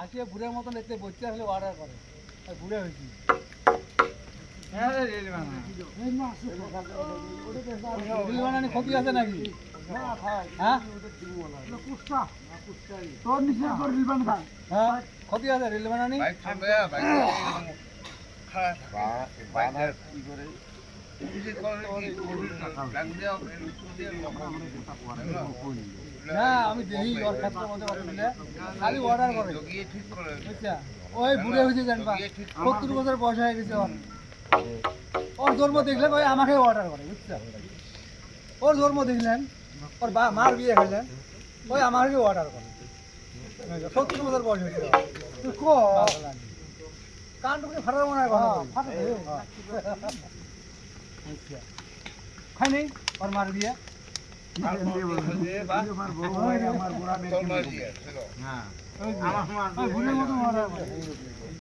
আসিয়া বুড়ের মতন এতে বসতে আসলে অর্ডার করে আর বুড়ে হয়েছি রিল বানানি ক্ষতি আছে নাকি হ্যাঁ হ্যাঁ ক্ষতি আছে রিল বানানি না আমি দেখি ওর ক্ষেত্রের মধ্যে কথা দিলে খালি অর্ডার করে বুঝছা ওই বুড়ে হয়েছে জানবা 70 বছর বয়স হয়ে গেছে ওর জন্ম দেখলে ওই আমাকে অর্ডার করে বুঝছা ওর জন্ম দেখলেন ওর মার বিয়ে খেলেন ওই আমাকে অর্ডার করে 70 বছর বয়স হয়েছে কানটুকে ফাটার মনে হয় খাই নেই ওর মার বিয়ে আমার